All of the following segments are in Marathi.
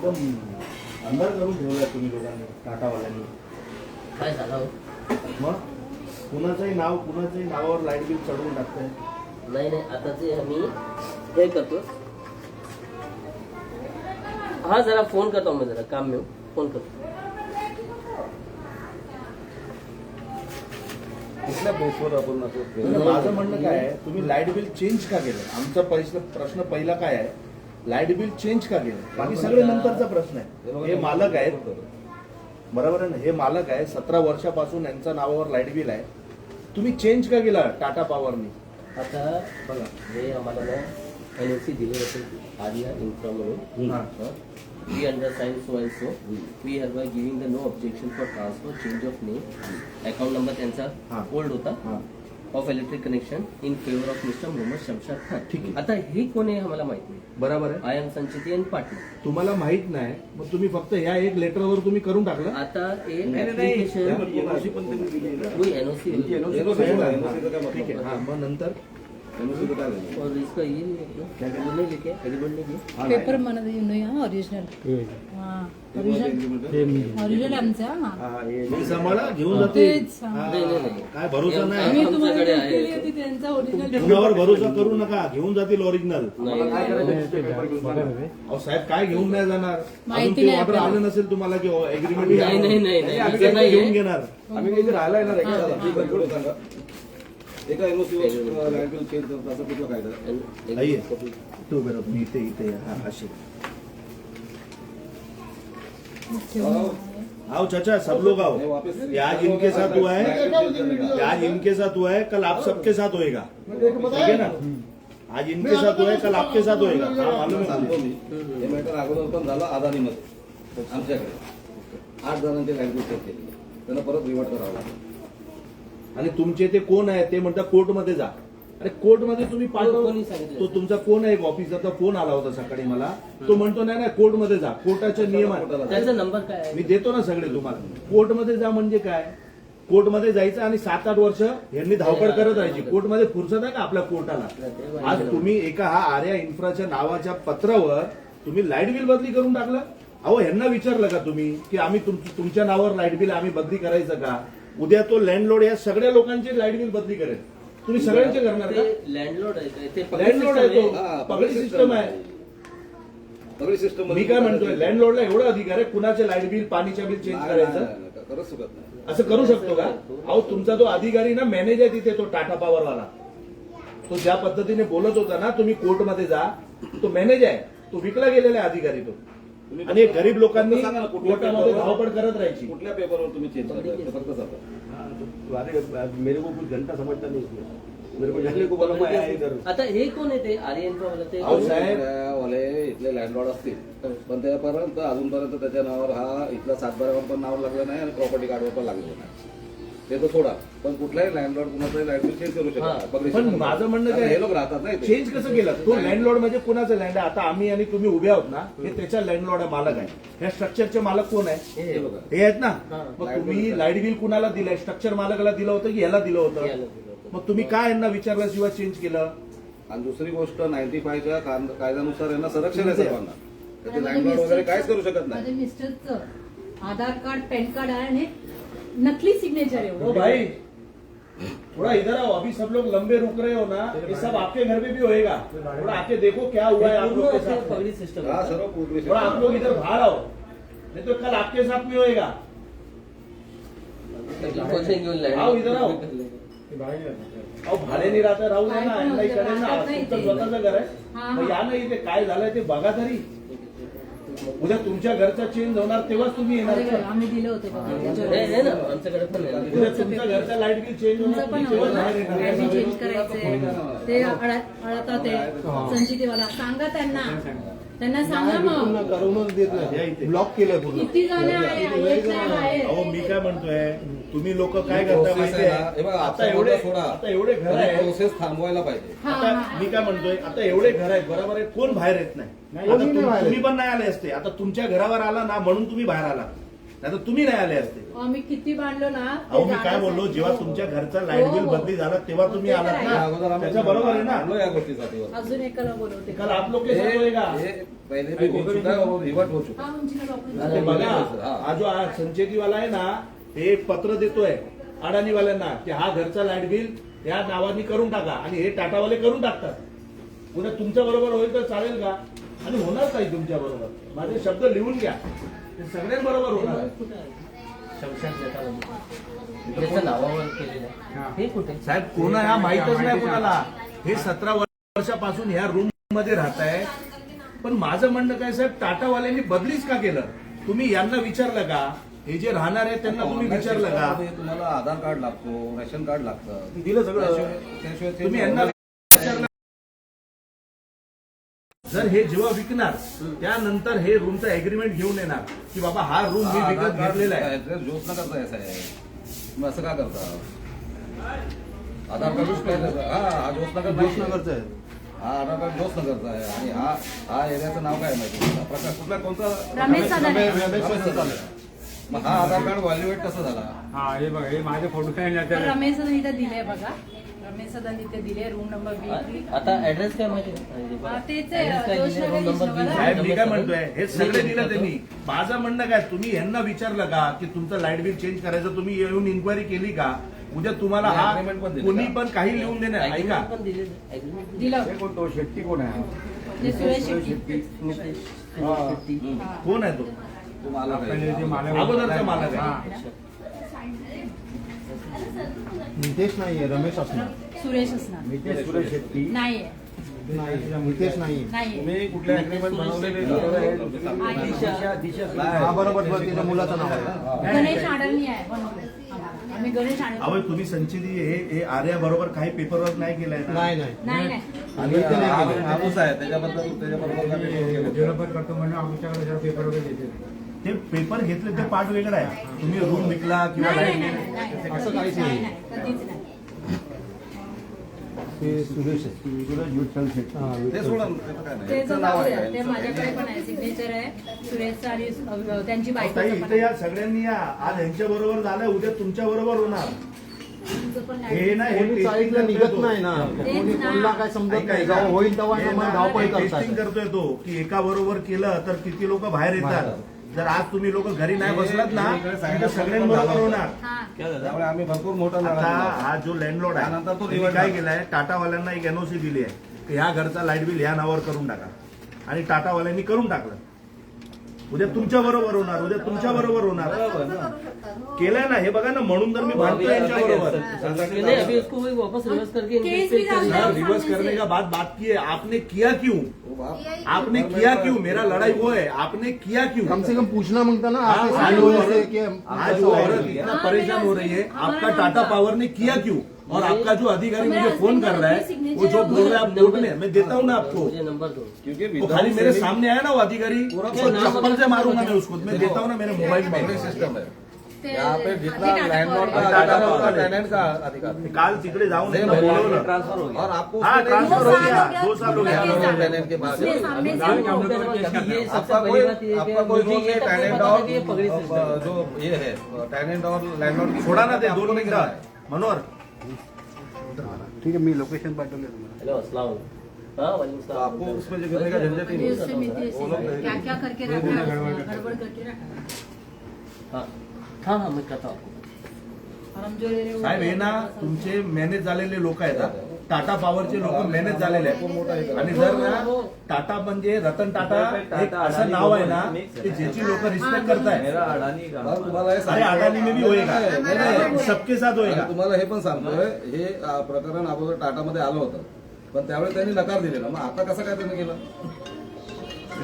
एकदम अंधार करून ठेवलाय तुम्ही लोकांनी, टाटावाल्यांनी. काय झालं? मग कुणाचंही नावावर लाईट बिल चढवून टाकताय. नाही नाही, आता ते आम्ही हे करतो. हा जरा फोन करतो, मी जरा काम में फोन करतो. कुठल्या बेसवर आपण असं माझं म्हणणं काय आहे, तुम्ही लाईट बिल चेंज का केलं? आमचा प्रश्न पहिला काय आहे, लाईट बिल चेंज का केलं? बाकी सगळे नंतरचा प्रश्न आहे. हे मालक आहेत, बरोबर आहे ना, हे मालक आहे, 17 वर्षापासून यांच्या नावावर लाईट बिल आहे. तुम्ही चेंज का केला टाटा पॉवरनी? आता बघा, हे आम्हाला ना NOC दिले होते आर्या इन्फ्रा म्हणून. We undersigned so and so. We hereby giving the no objection for transfer, change of name. Account number त्यांचा ओल्ड होता of electric connection in favour of mister Mohammad Shamshad Khan. ठीक आहे. आता हे कोण आहे आम्हाला माहित नाही. बरोबर आहे. आय एम संचिती आणि पाटील. तुम्हाला माहित नाही, मग तुम्ही फक्त ह्या एक लेटरवर तुम्ही करून टाकलं. आता ऍप्लिकेशन NOC ठीक आहे. हा, मग नंतर और इसका ये नहीं लेके एग्रीमेंट नहीं किया. पेपर मला देऊ नये. ओरिजिनल ओरिजिनल आमचा. मी सांभाळा घेऊन जाते. तेच. नाही नाही नाही, काय भरोसा आम्ही नाही. तुम्हाला आमच्याकडे help आहे. केली होती, त्यांचा ओरिजिनल कुणावर भरोसा करू नका, घेऊन जातील ओरिजिनल. नाही. अहो साहेब, काय घेऊन नाही जाणार? माहिती अजून ते नाही ऑर्डर आपल्याला. आलं नसेल तुम्हाला की एग्रीमेंट नाही, नाही, नाही, नाही, आम्ही असं काय नाहीये. घेऊन घेणार. आम्ही काही राहिला येणार एका एनओसीवर लाईट बिल चेंज करतो असं कुठलं कायदा? आइए तू बरोबर, मी इथे हा असे आओ चाचा, सब लोग आओ. ये आज इनके साथ हुआ है, ये आज इनके साथ हुआ है, कल आप सबके साथ होएगा. ठीक है ना? आज इनके साथ हुआ है, कल आपके साथ होएगा. हाँ, मालूम है सांगतो मुझे. मी. हे मॅटर अगोदर पण झालं अदानीमध्ये आमच्याकडे 8 जणांची लाईट बिल चेक केली, त्यांना परत रिवर्ट करावं लागलं. आणि तुमचे ते कोण आहे ते म्हणतात कोर्टमध्ये जा. अरे कोर्टमध्ये तुम्ही पाठवा. कोणी सांगितलं? तो तुमचा कोण आहे, एक ऑफिसरचा फोन आला होता सकाळी मला. तो म्हणतो नाही नाही कोर्टमध्ये जा, कोर्टाचे नियम आहे. त्याचा नंबर काय आहे? मी देतो ना सगळे तुम्हाला. कोर्टमध्ये जा म्हणजे काय? कोर्टमध्ये जायचं आणि 7-8 वर्ष यांनी धावपळ करत राहायची. कोर्टमध्ये फुरसत आहे का आपल्या कोर्टाला? आज तुम्ही एका हा आर्या इन्फ्राच्या नावाच्या पत्रावर तुम्ही लाईट बिल बदली करून टाकलं. अहो ह्यांना विचारलं का तुम्ही की आम्ही तुमच्या नावावर लाईट बिल आम्ही बदली करायचं का? उद्या तो लँडलॉर्ड या सगळ्या लोकांची लाईट बिल बदली करेल. तुम्ही सगळ्यांचे करणार का? ते लँडलॉर्ड आहे का? ते लँडलॉर्ड आहे तो, हा, पगडी सिस्टम आहे. सगळी सिस्टम मी काय म्हणतोय, लँडलॉर्डला एवढा अधिकार आहे कुणाचे लाईट बिल पाणीच्या बिल चेंज करायचं? करत शकत नाही. असं करू शकतो का? अहो तुमचा तो अधिकारी ना मॅनेज आहे तिथे, तो टाटा पॉवरवाला. तो ज्या पद्धतीने बोलत होता ना, तुम्ही कोर्टमध्ये जा, तो मॅनेज आहे, तो विकला गेलेला आहे अधिकारी तो. आणि गरीब लोकांनी कोर्टामध्ये धावपळ करत राहायची. कुठल्या पेपरवर तुम्ही चेंज करता? फक्त सांगा. मेरे को कुछ घंटा समझता नहीं इसमें, मेरे को जानने को बोला मैं आया इधर. आता हे कोण आहे ते आर्यनवाला? ते अहो, साहेब. वाले इथले लँडलॉर्ड असतील, पण त्यापर्यंत अजूनपर्यंत त्याच्या नावावर हा इथला 7/12 पण नाव लागलं नाही आणि प्रॉपर्टी कार्डवर पण लागलं नाही. ते तर सोडा, पण कुठलाही लँडलॉर्ड कुणाचाही लाईट बिल चेंज करू शकतो. पण माझं म्हणणं हे काय, लोक राहतात ना इथे. चेंज कसं केलं? तो लँडलॉर्ड म्हणजे कुणाचं लँड आहे? आता आम्ही आणि तुम्ही उभे आहोत ना, हे त्याच्या लँडलॉर्ड मालक आहे. ह्या स्ट्रक्चरचे मालक कोण आहे? हे बघा. हे आहेत ना. हा. मग तुम्ही लाईट बिल कुणाला दिलंय? स्ट्रक्चर मालकाला दिलं होतं की ह्याला दिलं याला होतं? दिलं होतं. मग तुम्ही काय यांना विचारल्याशिवाय चेंज केलं? आणि दुसरी गोष्ट 95च्या कायद्यानुसार यांना संरक्षण आहे सर्वांना. त्याचे माझ्या लँडलॉर्ड वगैरे काहीच करू शकत माझ्या नाही. मिस्टरचं आधार कार्ड पॅन कार्ड आहे आणि नकली सिग्नेचर आहे. ओ भाई थोड़ा इधर आओ, अभी सब लोग लंबे रुक रहे हो ना, ये सब आपके घर में भी होएगा. थोड़ा आके देखो क्या हुआ है आप लोग के साथ. पगडी सिस्टम हा सर्व पूर्वी थोड़ा आप लोग इधर बाहर आओ, नहीं तो कल आपके साथ भी होएगा. आओ इधर आओ. अहो भाड्याने राहता राहू द्या ना, यांना इकडे ना, तुमचं स्वतःचं घर आहे. मग या ना इथे काय झालंय ते बघा तरी. उद्या तुमच्या घरचा चेंज होणार तेव्हाच तुम्ही येणार. आम्ही दिलं होतं बघा. आहे ना, आमच्याकडे पण आहे. उद्या तुमच्या घरचा लाईट बिल चेंज होणार, तुमचं पण तुम्ही तेव्हाच बाहेर येणार. आम्ही चेंज करायचंय. ते अडतात ते संचितीवाला. सांगा त्यांना सांगा मग. करूनच देत या नाही, इथे. ब्लॉक केलंय पूर्ण. किती जण आहे? एक जण आहे. अहो मी काय म्हणतोय, तुम्ही लोक काय करता प्रोसेस माहिती आहे ना, आहे? हे बघा, आता आता एवढे सोडा. आता एवढे घर आहेत. प्रोसेस थांबवायला पाहिजे. हा, आता हा. मी काय म्हणतोय, आता एवढे घर आहेत बरोबर आहे, कोण बाहेर येत नाही. आता कोणी नाही बाहेर येत. तुम्ही पण नाही आले असते. आता तुमच्या घरावर आला ना म्हणून तुम्ही बाहेर आला. नाही तर तुम्ही नाही आले असते. आम्ही किती बांधलो ना ते अहो मी काय जागाच बोललो, नाही. जेव्हा तुमच्या घरचा लाईट बिल हो, हो. बदली झाला तेव्हा तुम्ही ते आलात तर ना, अगोदर आम्ही त्याच्या बरोबर आहे ना. आलो या गोष्टीसाठी अजून एकाला बोलवते काल आप लोग के साथ होएगा. हे पहिले भी हो चुका है और रिवर्ट हो चुका हा, उंचीला बापू. ते बघा, हा जो संचेतीवाला आहे ना, ते एक पत्र देतोय अडाणीवाल्यांना की हा घरचा लाईट बिल या नावानी करून टाका, आणि हे टाटावाले करून टाकतात. उद्या तुमच्या बरोबर होईल तर चालेल का? आणि होणार काही तुमच्या बरोबर. माझे शब्द लिहून घ्या, ते सगळ्यांबरोबर होणार आहे. कुठे आहे? शमशान शेतामध्ये त्याच्या नावावर केलेलं आहे. हे कुठे? साहेब कोण आहे हा माहितच नाही कोणाला. हे 17 वर्षापासून ह्या रूम मध्ये राहत आहे. पण माझं म्हणणं काय साहेब, टाटावाल्यांनी बदलीच का केलं? तुम्ही यांना विचारलं का? हे जे राहणार आहे त्यांना तुम्ही विचारलं का? त्याच्यामध्ये तुम्हाला आधार कार्ड लागतो, रेशन कार्ड लागतं, दिलं सगळं. त्याशिवाय ते- तुम्ही यांना विचारलं. जर हे जेव्हा विकणार त्यानंतर हे रूमचं अग्रीमेंट घेऊन येणार की बाबा हा रूम मी आधार विकत कार्ड घेतलेला आहे. ऍड्रेस जोच न करता ऐसा आहे. तुम्ही असं का करता? आधार कार्ड काय करता? हा जोच नगर जोशनगरचं आहे. हा आधार कार्ड जोच नगरचा आहे. आणि हा एरियाचं नाव काय माहिती तुम्हाला? प्रकार कुठला कोणता? रमेश सदन आहे. रमेश सदन. मग हा आधार कार्ड व्हॅल्युएट कसं झाला? हा हे बघा, हे माझे फोटो काय तर रमेश सदन इथे दिले बघा. रमेश सदन इथे दिले, रूम नंबर 20. आता ऍड्रेस काय माहिती हा, तेच आहे, Address काय दिले? जोशनगर Room number जोशनगर. 20. साहेब मी काय म्हणतोय, हे सगळे दिलं त्यांनी. माझं म्हणणं काय, तुम्ही यांना विचारलं का की तुमचं लाईट बिल चेंज करायचं? तुम्ही येऊन इन्क्वायरी केली का? उद्या तुम्हाला हा Agreement पण दिलं कोणी का? पण काही लिहून देणार. ऐका, Agreement पण दिलेलं. Agreement दिलं. हे कोण तो शेट्टी कोण आहे? ते सुरेश शेट्टी. नितेश हा. शेट्टी. हा. कोण आहे तो? तुम्हाला आपल्याला जे मालक अगोदरचा मालक आहे. हा. नितेश नाहीये, रमेश असणार. सुरेश असणार. नितेश सुरेश शेट्टी नाहीये. नाही, नितेश नाहीये. नाहीये. तुम्ही कुठले अग्रीमेंट बनवलेले हा बरोबर, तिच्या मुलाचं नाव आहे. गणेश आडरणी आहे बनवलं. आम्ही गणेश आडरणी. अहो तुम्ही संचिती हे आर्या बरोबर काही पेपरवर्क नाही केलंय ना? नाही नाही नाही नाही. आणि इथे नाही केलं. हापूस आहे त्याच्याबरोबर काय केलं? डेव्हलपर करतो म्हणजे आमच्याकडे जरा पेपर वगैरे देते. ते पेपर घेतले ते पार्ट वेगळा आहे. तुम्ही रूम विकला किंवा नाही, लाईट नाही, बिल. नाही, नाही. असं काहीच नाही. नाही, कधीच नाही. ते सुरेश आहे. सुरेश विठ्ठल शेट्टी. हा, ते विठ्ठल सोडा शेट्टी. त्याचं काय नाही. ते त्याचं तर नाव जाऊ आहे. द्या. ते माझ्याकडे पण आहे, सिग्नेचर आहे सुरेशचं आणि त्यांची अहो, बायको ताई इथे या सगळ्यांनी या. आज यांच्या बरोबर झालं, उद्या तुमच्या बरोबर होणार. हे ना हे कोणी साईडला निघत नाही ना. तेच कोणी ना. कोणाला काय समजत नाही. जेव्हा होईल तेव्हा हे मग ना, धावपळ हे टेस्टिंग करतात. करतोय तो की एका बरोबर केलं तर किती लोक बाहेर येतात. जर आज तुम्ही लोक घरी नाही बसलात ना तर सगळ्यांबरोबर होणार. हा. त्यामुळे आम्ही भरपूर मोठा आता लढा दिला. हा जो लँडलॉर्ड आहे त्यानंतर तो त्यांनी रिवर्ट काय झाला. केलंय, टाटावाल्यांना एक एनओसी दिली आहे की ह्या घरचा लाईट बिल ह्या नावावर करून टाका. आणि टाटावाल्यांनी करून टाकलं. उद्या तुमच्या बरोबर होणार, उद्या तुमच्या बरोबर होणार. केलंय ना हे बघा ना, म्हणून तर मी भांडतोय यांच्या बरोबर. नहीं, अभी उसको वही वापस रिवर्स करके केस भी डाल साहब, रिवर्स करने का बात की है, आपने किया क्यों? आपने किया क्यों? मेरा लड़ाई वो है, आपने किया क्यों? कम से कम पूछना मांगता ना. हाँ, आपके आज साइड वो होने से औरत- कि- आज वो औरत इतना परेशान हो रही है, आपका टाटा पावर ने किया क्यों? और आपका जो अधिकारी मुझे फोन कर रहा है, वो जो बोल रहा है आप कोर्ट में, मैं देता हूँ ना आपको. मुझे नंबर दो. क्योंकि वो खाली मेरे सामने आया ना वो अधिकारी, पूरा उसको चप्पल से मारूंगा मैं उसको. मैं देता हूँ ना मेरे मोबाइल में. सिस्टम है. ते- यहाँ पे जितना ते लैंडलॉर्ड का टाटा अधिकार पावर होता है. टेनेंट का अधिकार काल तिकडे जाऊन नहीं, एकदा नहीं, बोलवलं. ट्रांसफर हो गया. और आपको हाँ, ट्रांसफर हो गया. 2 साल हो गया. उसके टेनेंट के बाद उसके सामने से अभी वो- ये सबसे आपका बड़ी कोई बात ये है कि आपका कोई मुझे रोल ये नहीं तक नहीं टेनेंट पता था और कि ये पगड़ी सिस्टम है. जो ये है टेनेंट और लैंडलॉर्ड की सोडा ना ते आपको 2 नहीं करना है. मिनिटं. मनोहर ठीक आहे, मी लोकेशन पाठवले तुम्हाला. हेलो अस्सलाम. हाँ वालेकुम तो सलाम. आपको उसमें जो गिरने का झंझट ही अभी नहीं उससे मिलती है, वो लोग क्या क्या करके रखा है, गड़बड़ करके रखा है। हाँ हाँ हाँ मैं कहता हूँ. और हम जो ले रहे हैं वो- साहेब हे ना तुमचे मॅनेज झालेले लोक आहेत. टाटा पॉवरचे लोक मॅनेज झालेले आहेत. आणि जर ना टाटा म्हणजे रतन टाटा एक असं नाव आहे ना की ज्याची लोक रिस्पेक्ट करतायत. और तुम्हाला हे अरे सांगतो- अडानी में भी होएगा, नाही, नाही. सबके साथ आणि होएगा. तुम्हाला हे पण सांगतोय हे प्रकरण अगोदर टाटामध्ये आलं होतं पण त्यावेळी त्यांनी नकार दिलेला मग आता कसं काय त्यांनी केलं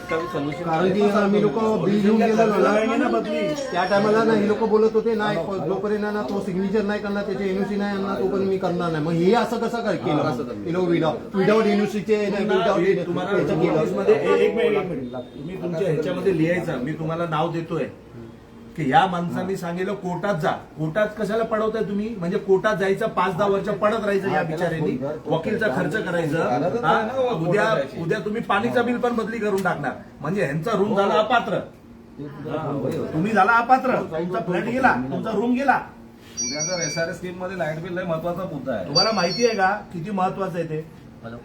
कारण की आम्ही लोक बिल घेऊन गेलो ना बदली त्या टायमाला ना हे लोक बोलत होते नाही जोपर्यंत ना तो सिग्नेचर नाही करणार त्याचे एनओसी नाही आणणार तोपर्यंत मी करणार नाही. मग हे असं कसं काय केलं? हे लोक विदाउट एनओसीचे तुम्हाला नोटीसमध्ये एक मिनिट तुम्ही तुमच्या ह्याच्यामध्ये लिहायचं. मी तुम्हाला नाव देतोय की या माणसांनी सांगितलं कोर्टात जा. कोर्टात कशाला पडवताय तुम्ही? म्हणजे कोर्टात जायचं 5-10 वर्ष पडत राहायचं या बिचाऱ्यांनी, वकीलचा खर्च करायचं. हा? उद्या तुम्ही पाणीचा बिल पण बदली करून टाकणार म्हणजे ह्यांचा रूम झाला अपात्र. तुम्ही झाला अपात्र, तुमचा फ्लॅट गेला, तुमचा रूम गेला. उद्या जर SRS स्कीम मध्ये लाईट बिल लय महत्वाचा मुद्दा आहे. तुम्हाला माहिती आहे का किती महत्वाचं आहे ते? हॅलो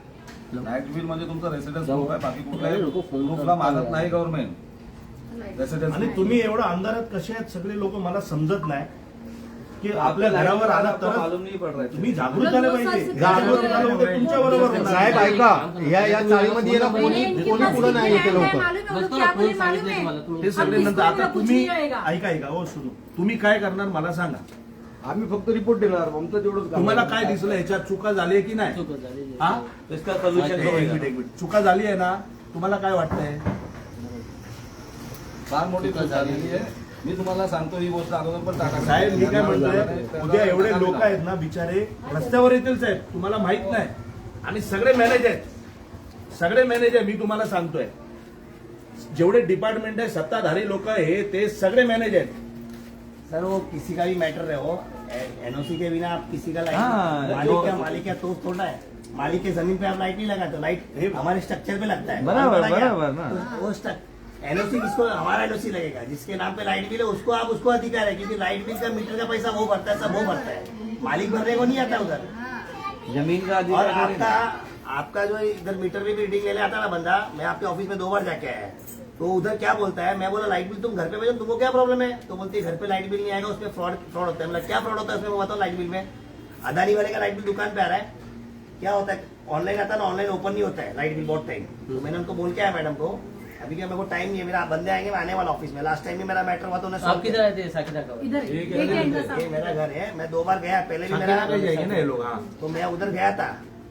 लाईट बिल म्हणजे तुमचा रेसिडेन्स जाऊ. प्रूफ आहे, बाकी कुठलाही लोकं फोन प्रूफला करतात. मागत नाही गव्हर्नमेंट. रेसिडेन्स आणि तुम्ही एवढं अंधारात कसे आहेत सगळे लोक, मला समजत नाही की आपल्या घरावर आला तर तुम्ही जागृत झाले पाहिजे. जागृत झालं होतं तुमच्या बरोबर. साहेब ऐका, या चाळीमध्ये याला कोणी पुढे नाही येते लोक. ते सगळे नंतर आता तुम्ही ऐका हो सुरू, तुम्ही काय करणार मला सांगा. आम्ही फक्त रिपोर्ट देणार आमचं तेवढंच काम. तुम्हाला काय दिसलं याच्यात चुका झाली आहे की नाही? चुका झाली. हा? एक मिनिट. चुका झाली आहे ना? तुम्हाला काय वाटतंय? फार मोठी चूक झालेली आहे. मी तुम्हाला सांगतो ही गोष्ट अगोदर पण टाका. साहेब मी काय म्हणतोय, उद्या एवढे लोक आहेत ना बिचारे रस्त्यावर येतील साहेब, तुम्हाला माहित नाही. आणि सगळे मॅनेज आहेत, सगळे मॅनेज आहे. मी तुम्हाला सांगतोय जेवढे डिपार्टमेंट आहे, सत्ताधारी लोक हे ते सगळे मॅनेज आहेत. सर वो किसी का भी मैटर रहे हो, एनओसी के बिना आप किसी का हाँ, लाइट मालिक क्या तो थोड़ा है. मालिक के जमीन पे आप लाइट नहीं लगाते, लाइट हमारे स्ट्रक्चर पे लगता है. बराबर ना. तो वो एनओसी किसको, हमारा एनओसी लगेगा. जिसके नाम पे लाइट बिल है उसको आप उसको अधिकार है, क्योंकि लाइट बिल का मीटर का पैसा वो भरता है, सब वो भरता है. मालिक भरने को नहीं आता उधर. जमीन का और आपका जो इधर मीटर भी रीडिंग लेने आता ना बंदा, मैं आपके ऑफिस में 2 बार जाके आया है, तो उधर क्या बोलता है, मैं बोला लाइट बिल तुम घर पे भेजो, तुमको क्या प्रॉब्लम है? तो बोलती है घर पे लाइट बिल नहीं आएगा, उसमें फ्रॉड होता है. मतलब क्या फ्रॉड होता है उसमें, वो बताओ. लाइट बिल में अदानी वाले का लाइट बिल दुकान पे आ रहा है, क्या होता है, ऑनलाइन आता है ना, ऑनलाइन ओपन नहीं होता है लाइट बिल बहुत टाइम. तो मैंने उनको बोल के आया मैडम को, अभी क्या मेरे को टाइम नहीं है, मेरा बंदे आएंगे, मैं आने वाला ऑफिस में. लास्ट टाइम भी मेरा मैटर हुआ तो उन्हें आप किधर आए थे साकिना का? इधर ये मेरा घर है, मैं 2 बार गया, पहले भी मेरा जाएंगे ना ये लोग. हाँ, तो मैं उधर गया था,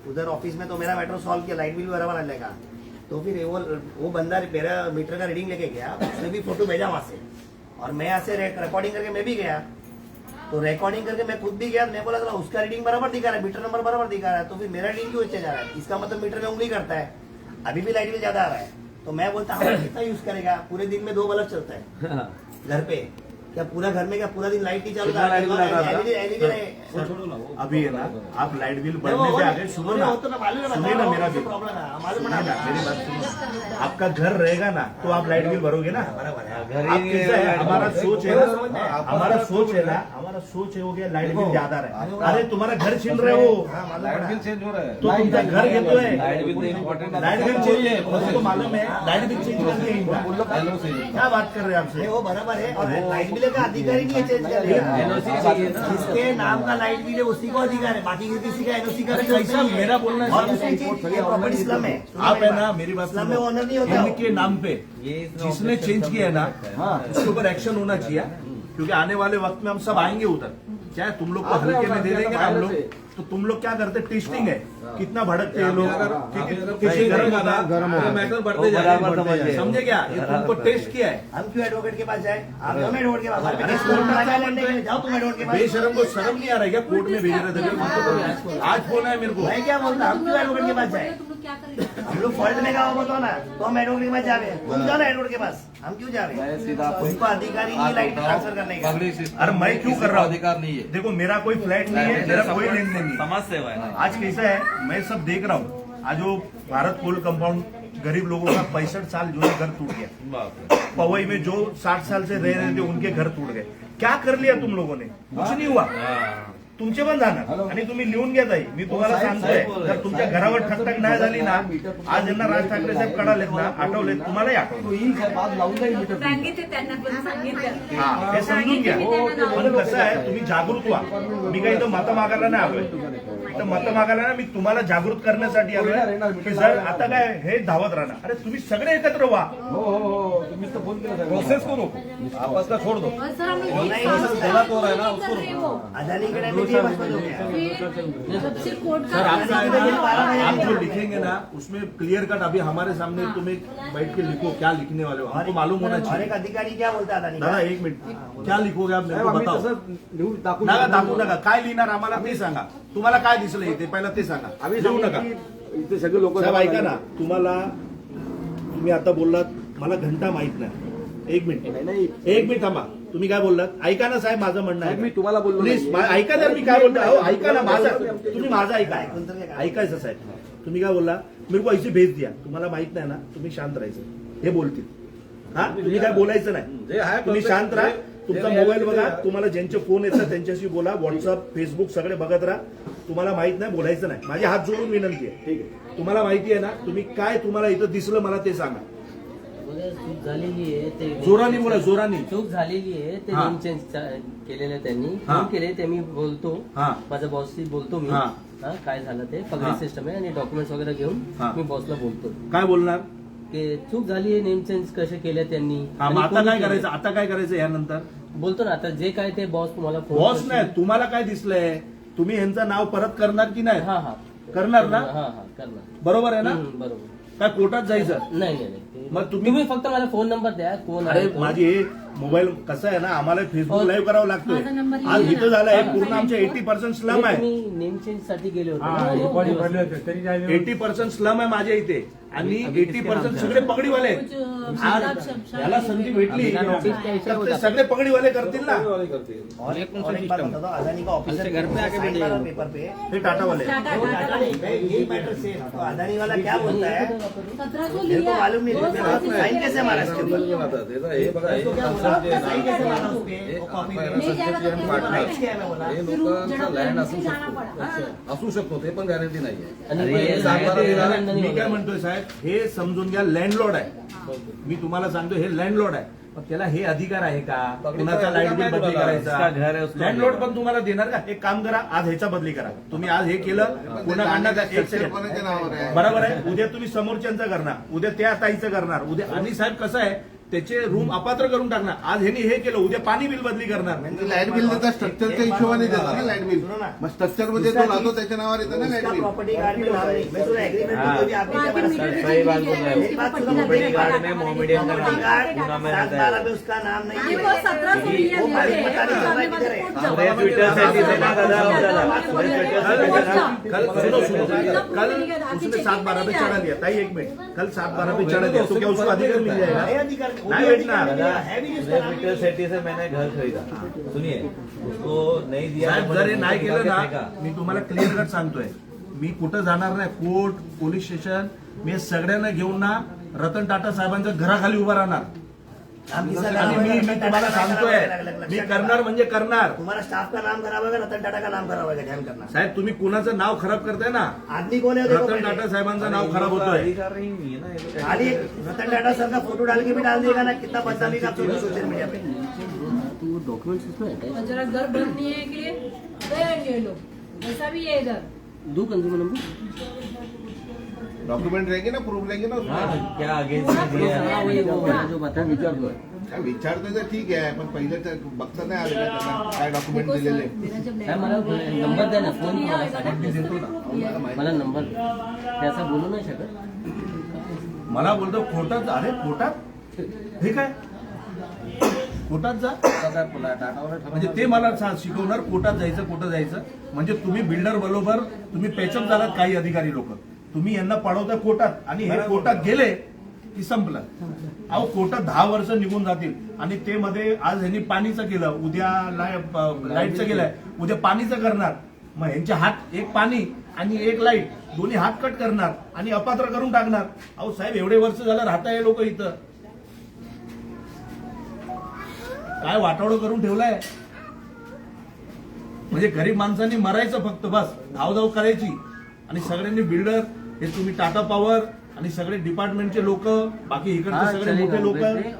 उधर ऑफिस में, तो मेरा मैटर सॉल्व किया, लाइट बिल भी बराबर आने का. तो फिर वो बंदा मेरा मीटर का रीडिंग लेके गया, उसने भी फोटो भेजा वहां से, और मैं यहाँ से रिकॉर्डिंग करके मैं भी गया. तो रिकॉर्डिंग करके मैं खुद भी गया, मैं बोला था उसका रीडिंग बराबर दिखा रहा है, मीटर नंबर बराबर दिखा रहा है, तो फिर मेरा रीडिंग क्यों चेंज आ रहा है? इसका मतलब मीटर में उंगली करता है. अभी भी लाइट बिल ज्यादा आ रहा है. तो मैं बोलता हूँ कितना यूज करेगा, पूरे दिन में 2 बल्ब चलता है घर पे. क्या पूरा घर में, क्या पूरा दिन लाइट नहीं चालू? अभी है ना, आप लाइट बिल भरने से आगे सुनो ना, सुनिए ना मेरा भी. प्रॉब्लम है हमारे सुनिए ना, मेरी बात सुनिए. आपका घर रहेगा ना तो आप लाइट बिल भरोगे ना. आप कैसा है, हमारा सोच है ना, हमारा सोच है ना, हमारा सोच है हो गया लाइट बिल ज्यादा रहे. अरे तुम्हारा घर छीन रहे हो, लाईट बिल चेंज हो रहा है. तो तुमचा घर घेतोय. Light bill important light bill change है, उसको मालूम है लाइट बिल चेंज करके इनका. क्या बात कर रहे हैं आपसे? वो बराबर है, और लाइट बिल का अधिकारी नहीं है चेंज करने का. जिसके नाम का लाइट बिल है उसी को अधिकार है, बाकी किसी का एनओसी का कैसा मेरा बोलना है, और उसकी प्रॉपर्टी स्लम है. आप है ना, मेरी बात स्लम में सुनो. ओनर नहीं होता. इनके नाम पे जिसने चेंज किया है ना, उसके ऊपर एक्शन होना चाहिए. क्योंकि आने वाले वक्त में हम सब आएंगे उधर, चाहे तुम लोग को हल्के में दे देंगे ना हम लोग. तो तुम लोग क्या करते, टेस्टिंग है, कितना भड़कते हैं लोग, किसी गर्म मैटर बढ़ते जाए. समझे क्या, ये तुमको टेस्ट किया है. हम क्यों एडवोकेट के पास जाए? आप जाओ एडवोकेट के पास. हमारे पे केस कोर्ट में लगा लेने के लिए जाओ तुम एडवोकेट के पास. बेशरम को शर्म नहीं आ रहा है क्या? कोर्ट में भेज रहे थे, आज फोन है मेरे को. मैं क्या बोलता, हम क्यों एडवोकेट के पास जाए? तुम लोग क्या करेंगे? हम लोग फॉल्ट में गाँव बताओ ना, तो हम एडवोकेट के पास जावे. तुम जाओ ना एडवोकेट के पास, हम क्यों जावे? उनको अधिकारी नहीं लाइट ट्रांसफर करने का. अरे मैं क्यों कर रहा हूँ? अधिकार नहीं है. देखो मेरा कोई फ्लैट नहीं है, मेरा कोई लेन देन नहीं. समाज सेवा है ना. आज कैसा है, मैं सब देख रहा हूँ. आज जो भारत कोल कंपाउंड, गरीब लोगों का 65 साल जो है घर टूट गया. पवई में जो 60 साल से रह रहे थे उनके घर टूट गए. क्या कर लिया तुम लोगों ने? कुछ नहीं हुआ. तुमचे पण जाणार आणि तुम्ही लिहून घ्या ताई. मी तुम्हाला सांगतोय, जर तुमच्या घरावर ठकठक नाही झाली ना, आज यांना राज ठाकरे साहेब कळालेत ना, आठवलेत, तुम्हालाही आठवलं. सांगितले त्यांना पण सांगितलं. हा, हे समजून घ्या. पण कसं आहे, तुम्ही जागृत व्हा. मी काही इथं मतं मागायला नाही आलोय. इथं मतं मागायला ना, मी तुम्हाला जागृत करण्यासाठी आलोय की सर आता काय हे धावत राहणार. अरे तुम्ही सगळे एकत्र व्हा. प्रोसेस करो, आपस का छोड़ दो. और सर हमने नहीं, एक सब साल गलत हो रहा है ना, से कर रहे हो. अदानी के टाइम में ये बचपन हो गया. फिर जब से कोर्ट सर का आप जो लिखेंगे ना उसमें क्लियर कट अभी हमारे सामने तुम एक बैठ के लिखो क्या लिखने वाले हो, हमको मालूम होना और चाहिए. एक अधिकारी क्या बोलता है अदानी दादा का? 1 मिनिट, क्या लिखोगे आप मेरे को बताओ. दाखवू नका दाखवू नका. काय लिहिणार आम्हाला ते सांगा. तुम्हाला काय दिसलं इथे पहिला ते सांगा. लिहू नका. इथे सगळे लोक साहेब ऐका ना, तुम्ही आता बोललात मला घंटा माहित नाही. 1 मिनिट, 1 मिनिट थांबा. तुम्ही काय बोललात ऐका ना साहेब, माझं म्हणणं आहे. मी तुम्हाला बोललो प्लीज नाही. ऐका जर मी काय बोलतो. अहो ऐका ना माझं, तुम्ही माझं ऐका. ऐकायचं साहेब. तुम्ही काय बोलला, मेरे को ऐसे भेज दिया. तुम्हाला माहित नाही ना, तुम्ही शांत राहायचं. हे बोलतील हा तुम्ही काय बोलायचं जे नाही आहे तुम्ही प्रत्येक- शांत राहा जे- तुमचा जे मोबाईल reality बघा आहे. तुम्हाला ज्यांचे फोन येतात त्यांच्याशी बोला व्हॉट्सअप फेसबुक सगळे बघत राहा तुम्हाला माहित नाही बोलायचं नाही माझी हात जोडून विनंती आहे ठीक आहे तुम्हाला माहिती आहे ना तुम्ही काय तुम्हाला इथं दिसलं मला ते सांगा बोला, चूक झालेली आहे ते जोराने बोला जोराने चूक झालेली आहे ते हा. नेम चेंज केलेलं आहे त्यांनी हा. फोन केले ते मी बोलतो हा. माझ्या बॉसशी बोलतो मी हा. हा, काय झालं ते हा. पगडी सिस्टम आहे आणि डॉक्युमेंट्स वगैरे घेऊन हा. मी बॉसला बोलतो काय बोलणार की चूक झाली आहे नेम चेंज कसे केले त्यांनी हा आणि मग आता कोणी काय केले? करायचं आता काय करायचं यानंतर बोलतो ना आता जे काय ते बॉस तुम्हाला फोन बॉस करतील. नाही तुम्हाला काय दिसलंय तुम्ही यांचं नाव परत करणार की नाही हा हा करणार ना हा हा करणार बरोबर आहे ना बरोबर काय कोर्टात जायचं नाही नाही नाही मग तुम्ही- तुम्ही फक्त मला फोन नंबर द्या कोण अरे आहे तो. माझी हे मोबाईल कसं आहे ना आम्हाला फेसबुक हो. लाईव्ह करावं लागतोय माझा नंबर आज लिहिला इथं झालंय ना. पूर्ण आमच्या 80% स्लम आहे तुम्ही नेम चेंज साठी गेले हा होते रिपोर्ट पडले होते तरी काय 80% स्लम आहे माझ्या इथे आणि 80% सगळे पगडीवाले आहेत. आज याला संधी भेटली तर ते सगळे पगडीवाले करतील ना और एक बात बता दो अदानी का ऑफिसर साइन मारा पेपर पे हे टाटावाले टाटा वो टाटा टाटा नहीं मैं यही मैटर से तो अदानी वाला क्या बोलता है 1700 मेरे को लिया मालूम नहीं वो साइन कैसे मारा इसके ऊपर हे बघा हे तो क्या बोला साइन कैसे मारा उस पे वो कॉपी पे नहीं जाएगा तो क्या राइट बोला? किया है मैं बोला हे फिर लोकांचा जरा लँड असू जाना शकतो पड़ा हाँ। असू शकतो ते पण गॅरंटी नाहीये आणि अरे, पहिले सातबारा ते दिला. आनंदाने मी काय वगैरे. म्हणतोय साहेब हे समजून घ्या लँडलॉर्ड आहे मी तुम्हाला सांगतो हे लँडलॉर्ड आहे पण त्याला हे अधिकार आहे का कुणाचा लाईट बिल बदली करायचा लँडलॉर्ड पण तुम्हाला देणार का एक काम करा आज ह्याचा बदली करा तुम्ही आज हे केलं पुन्हा काढणार एक सेकंड बरोबर आहे उद्या तुम्ही समोरच्यांचं करणार उद्या त्या ताईचं करणार उद्या आणि साहेब कसं आहे त्याचे रूम अपात्र करून टाकणार आज ह्यांनी हे केलं उद्या पाणी बिल बदली करणार लाईट बिल देता स्ट्रक्चरच्या हिशोबाने देतात ना लाईट बिल सुनो ना मग स्ट्रक्चर मध्ये तो लावतो त्याच्या नावावर येतं ना लाईट उसका बिल प्रॉपर्टी कार्ड में नाम नहीं मैं सुना एग्रीमेंट में कोई भी आपने वहाँ क्या के बना मीटर सही भी बात चेंज बोल रहे किया हैं है, मेरी बात उसकी सुनो प्रॉपर्टी प्रॉपर्टी कार्ड कार्ड में मोमेडियन मोमेडियन कार्ड 7/12 में उसका नाम नहीं आणि है वो 1700 लिया वो मेरे मालिक पता नहीं सामने होगा वाले किधर है कोर्ट जाओ। कल सुनो सुनो मतलब कल पूरी जगह उसने आपकी 7/12 पे checking चढ़ा नहीं दिया ताई एक मिनट कल 7/12 पे चढ़ा दिया तो क्या उसको अधिकार मिल है जाएगा अधिकार वो नहीं भी बैठना। अधिकार मिलेगा, है भी जिसका नाम नहीं है। सिटी से मैंने घर खरीदा सुनिए उसको नहीं दिया साहेब जर हे नाही केलं फेंका। ना मी तुम्हाला क्लिअर कट सांगतोय मी कुठं जाणार नाही कोर्ट पोलीस स्टेशन मी सगळ्यांना घेऊन ना रतन टाटा साहेबांच्या घराखाली उभा राहणार नाम किसका आणि नाम मी होगा? मी रतन तुम्हाला टाटा का नाम सांगतोय होगा, लक्षात मी ठेवा। करणार म्हणजे करणार तुम्हारा स्टाफ का नाम खराब होगा रतन टाटा का नाम खराब होगा ध्यान करना साहेब तुम्ही कुणाचं नाव खराब करताय ना आदमी कौन है देखो रतन पहले। टाटा साहेबांचं नाव इन खराब लोगों का होतोय अधिकार ही नहीं है ना ये लोग खाली एक रतन टाटा सर का फोटो डाल के भी डाल देगा ना कितना बदनामी का सोशल मीडिया पे वो डॉक्युमेंट्स इसमें attached और जरा घर बननी है कि गए ये लोग ऐसा भी है इधर दो कंज्यूमर नंबर डॉक्युमेंट रहेंगे ना प्रूफ लेंगे ना हाँ, उसमें क्या अगेंस्ट दिया हाँ, वही वो जो बता विचारतो तर ठीक आहे पण पहिले तर बघता नाही आलं का त्यांना काय डॉक्युमेंट देखो दिलेले सर मेरा जब साहेब मला नंबर द्या ना फोन लिया होगा ना मी देतो ना लिया। मला नंबर मी असं बोलू नाही शकत मला बोलतो कोर्टात अरे कोर्टात हे काय कोर्टात जा म्हणजे ते मला शिकवणार कोर्टात जायचं कुठं जायचं म्हणजे तुम्ही बिल्डर बरोबर तुम्ही पेचअप झालात काही अधिकारी लोक तुम्ही यांना पळवता कोर्टात आणि हे कोर्टात गेले की संपलं अहो कोर्टात 10 वर्ष निघून जातील आणि ते मध्ये आज ह्यांनी पाणीचं केलं उद्या लाईटचं केलंय उद्या पाणीचं करणार मग यांचे हात एक पाणी आणि एक लाईट दोन्ही हात कट करणार आणि अपात्र करून टाकणार अहो साहेब एवढे वर्ष झालं राहताय लोक इथं काय वाटावडं करून ठेवलाय म्हणजे गरीब माणसांनी मरायचं फक्त बस धावधाव करायची आणि सगळ्यांनी बिल्डर हे तुम्ही टाटा पॉवर आणि सगळे डिपार्टमेंटचे लोक बाकी इकडचे सगळे मोठे लोक